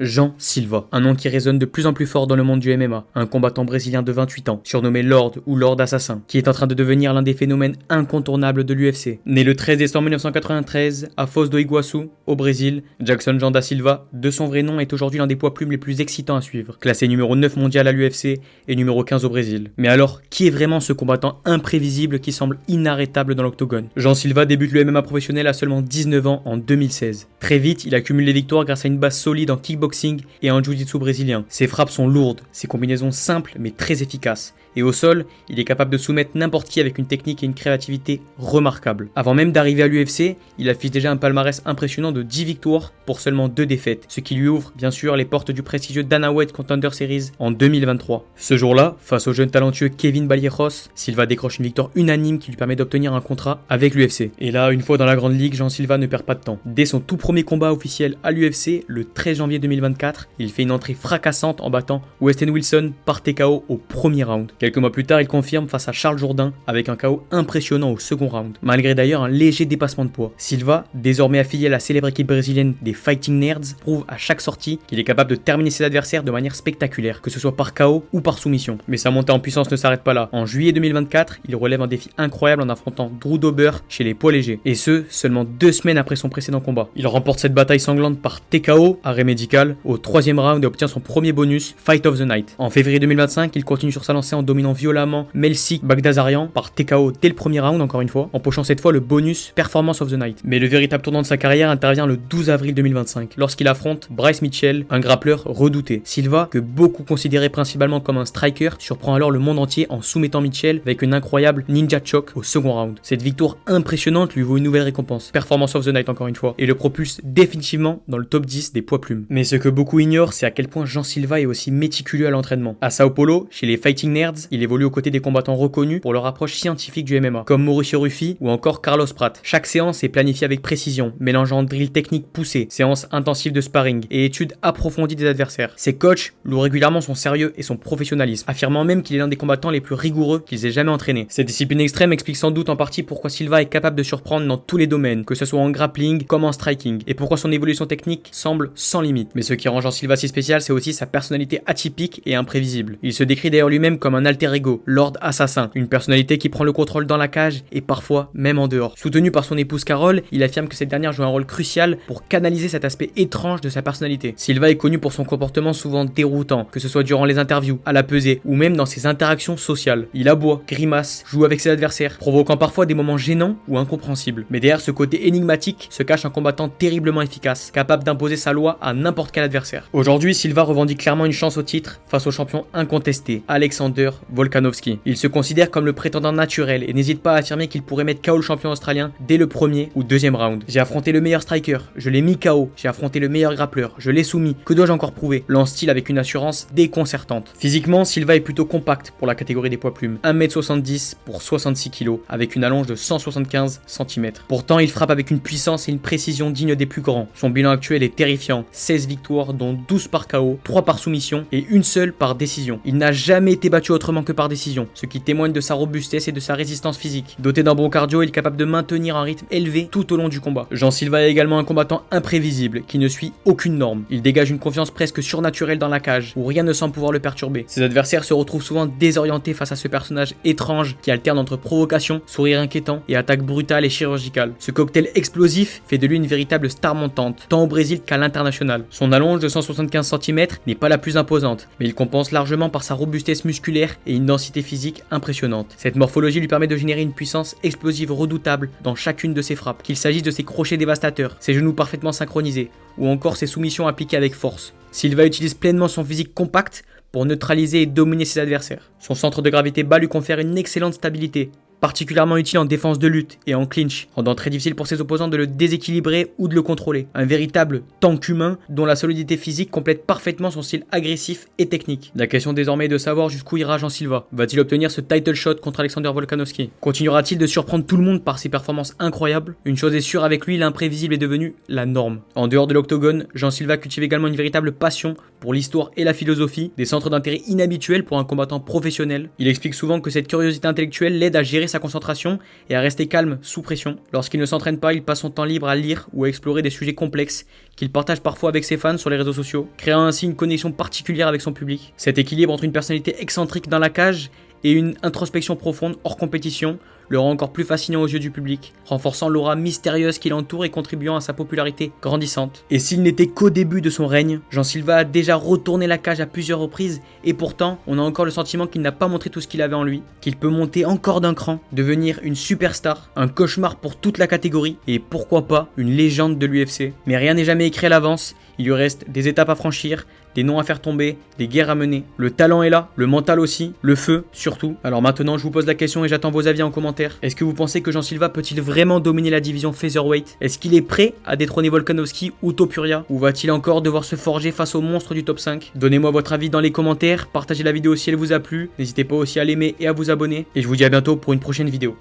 Jean Silva, un nom qui résonne de plus en plus fort dans le monde du MMA, un combattant brésilien de 28 ans, surnommé Lord ou Lord Assassin, qui est en train de devenir l'un des phénomènes incontournables de l'UFC. Né le 13 décembre 1993 à Foz do Iguaçu, au Brésil, Jackson Jean da Silva, de son vrai nom, est aujourd'hui l'un des poids plumes les plus excitants à suivre, classé numéro 9 mondial à l'UFC et numéro 15 au Brésil. Mais alors, qui est vraiment ce combattant imprévisible qui semble inarrêtable dans l'octogone? Jean Silva débute le MMA professionnel à seulement 19 ans en 2016. Très vite, il accumule les victoires grâce à une base solide en kickboxing et en jiu-jitsu brésilien. Ses frappes sont lourdes, ses combinaisons simples mais très efficaces. Et au sol, il est capable de soumettre n'importe qui avec une technique et une créativité remarquables. Avant même d'arriver à l'UFC, il affiche déjà un palmarès impressionnant de 10 victoires pour seulement 2 défaites, ce qui lui ouvre bien sûr les portes du prestigieux Dana White Contender Series en 2023. Ce jour-là, face au jeune talentueux Kevin Ballejos, Silva décroche une victoire unanime qui lui permet d'obtenir un contrat avec l'UFC. Et là, une fois dans la grande ligue, Jean Silva ne perd pas de temps. Dès son tout premier combat officiel à l'UFC, le 13 janvier 2024, il fait une entrée fracassante en battant Weston Wilson par TKO au premier round. Quelques mois plus tard, il confirme face à Charles Jourdain avec un KO impressionnant au second round, malgré d'ailleurs un léger dépassement de poids. Silva, désormais affilié à la célèbre équipe brésilienne des Fighting Nerds, prouve à chaque sortie qu'il est capable de terminer ses adversaires de manière spectaculaire, que ce soit par KO ou par soumission. Mais sa montée en puissance ne s'arrête pas là. En juillet 2024, il relève un défi incroyable en affrontant Drew Dober chez les poids légers, et ce, seulement 2 semaines après son précédent combat. Il remporte cette bataille sanglante par TKO, arrêt médical, au 3e round et obtient son premier bonus, Fight of the Night. En février 2025, il continue sur sa lancée en dominant violemment Melsik Bagdasaryan par TKO dès le premier round, encore une fois, empochant cette fois le bonus Performance of the Night. Mais le véritable tournant de sa carrière intervient le 12 avril 2025, lorsqu'il affronte Bryce Mitchell, un grappleur redouté. Silva, que beaucoup considéraient principalement comme un striker, surprend alors le monde entier en soumettant Mitchell avec une incroyable ninja choke au second round. Cette victoire impressionnante lui vaut une nouvelle récompense, Performance of the Night encore une fois, et le propulse définitivement dans le top 10 des poids plumes. Mais ce que beaucoup ignorent, c'est à quel point Jean Silva est aussi méticuleux à l'entraînement. À Sao Paulo, chez les Fighting Nerds, il évolue aux côtés des combattants reconnus pour leur approche scientifique du MMA, comme Mauricio Ruffi ou encore Carlos Pratt. Chaque séance est planifiée avec précision, mélangeant drill technique poussé, séances intensives de sparring et études approfondies des adversaires. Ses coachs louent régulièrement son sérieux et son professionnalisme, affirmant même qu'il est l'un des combattants les plus rigoureux qu'ils aient jamais entraîné. Cette discipline extrême explique sans doute en partie pourquoi Silva est capable de surprendre dans tous les domaines, que ce soit en grappling comme en striking, et pourquoi son évolution technique semble sans limite. Mais ce qui rend Jean Silva si spécial, c'est aussi sa personnalité atypique et imprévisible. Il se décrit d'ailleurs lui-même comme un alter ego, Lord Assassin, une personnalité qui prend le contrôle dans la cage et parfois même en dehors. Soutenu par son épouse Carole, il affirme que cette dernière joue un rôle crucial pour canaliser cet aspect étrange de sa personnalité. Silva est connu pour son comportement souvent déroutant, que ce soit durant les interviews, à la pesée ou même dans ses interactions sociales. Il aboie, grimace, joue avec ses adversaires, provoquant parfois des moments gênants ou incompréhensibles. Mais derrière ce côté énigmatique se cache un combattant terriblement efficace, capable d'imposer sa loi à n'importe quel adversaire. Aujourd'hui, Silva revendique clairement une chance au titre face au champion incontesté, Alexander Volkanovski. Il se considère comme le prétendant naturel et n'hésite pas à affirmer qu'il pourrait mettre KO le champion australien dès le premier ou deuxième round. J'ai affronté le meilleur striker, je l'ai mis KO, j'ai affronté le meilleur grappleur, je l'ai soumis, que dois-je encore prouver? Lance-t-il avec une assurance déconcertante. Physiquement, Silva est plutôt compact pour la catégorie des poids plumes, 1m70 pour 66 kg, avec une allonge de 175 cm. Pourtant, il frappe avec une puissance et une précision dignes des plus grands. Son bilan actuel est terrifiant, 16 victoires dont 12 par KO, 3 par soumission et une seule par décision. Il n'a jamais été battu autrement que par décision, ce qui témoigne de sa robustesse et de sa résistance physique. Doté d'un bon cardio, il est capable de maintenir un rythme élevé tout au long du combat. Jean Silva est également un combattant imprévisible qui ne suit aucune norme. Il dégage une confiance presque surnaturelle dans la cage, où rien ne semble pouvoir le perturber. Ses adversaires se retrouvent souvent désorientés face à ce personnage étrange qui alterne entre provocation, sourire inquiétant et attaque brutale et chirurgicale. Ce cocktail explosif fait de lui une véritable star montante, tant au Brésil qu'à l'international. Son allonge de 175 cm n'est pas la plus imposante, mais il compense largement par sa robustesse musculaire et une densité physique impressionnante. Cette morphologie lui permet de générer une puissance explosive redoutable dans chacune de ses frappes, qu'il s'agisse de ses crochets dévastateurs, ses genoux parfaitement synchronisés, ou encore ses soumissions appliquées avec force. Silva utilise pleinement son physique compact pour neutraliser et dominer ses adversaires. Son centre de gravité bas lui confère une excellente stabilité, particulièrement utile en défense de lutte et en clinch, rendant très difficile pour ses opposants de le déséquilibrer ou de le contrôler. Un véritable tank humain dont la solidité physique complète parfaitement son style agressif et technique. La question désormais est de savoir jusqu'où ira Jean Silva. Va-t-il obtenir ce title shot contre Alexander Volkanovski? Continuera-t-il de surprendre tout le monde par ses performances incroyables? Une chose est sûre, avec lui, l'imprévisible est devenu la norme. En dehors de l'octogone, Jean Silva cultive également une véritable passion pour l'histoire et la philosophie, des centres d'intérêt inhabituels pour un combattant professionnel. Il explique souvent que cette curiosité intellectuelle l'aide à gérer sa concentration et à rester calme sous pression. Lorsqu'il ne s'entraîne pas, il passe son temps libre à lire ou à explorer des sujets complexes qu'il partage parfois avec ses fans sur les réseaux sociaux, créant ainsi une connexion particulière avec son public. Cet équilibre entre une personnalité excentrique dans la cage et une introspection profonde hors compétition le rend encore plus fascinant aux yeux du public, renforçant l'aura mystérieuse qui l'entoure et contribuant à sa popularité grandissante. Et s'il n'était qu'au début de son règne, Jean Silva a déjà retourné la cage à plusieurs reprises et pourtant, on a encore le sentiment qu'il n'a pas montré tout ce qu'il avait en lui, qu'il peut monter encore d'un cran, devenir une superstar, un cauchemar pour toute la catégorie et pourquoi pas une légende de l'UFC. Mais rien n'est jamais écrit à l'avance, il lui reste des étapes à franchir, des noms à faire tomber, des guerres à mener. Le talent est là, le mental aussi, le feu surtout. Alors maintenant, je vous pose la question et j'attends vos avis en commentaire. Est-ce que vous pensez que Jean Silva peut-il vraiment dominer la division featherweight? Est-ce qu'il est prêt à détrôner Volkanovski ou Topuria? Ou va-t-il encore devoir se forger face aux monstres du top 5? Donnez-moi votre avis dans les commentaires, partagez la vidéo si elle vous a plu, n'hésitez pas aussi à l'aimer et à vous abonner. Et je vous dis à bientôt pour une prochaine vidéo.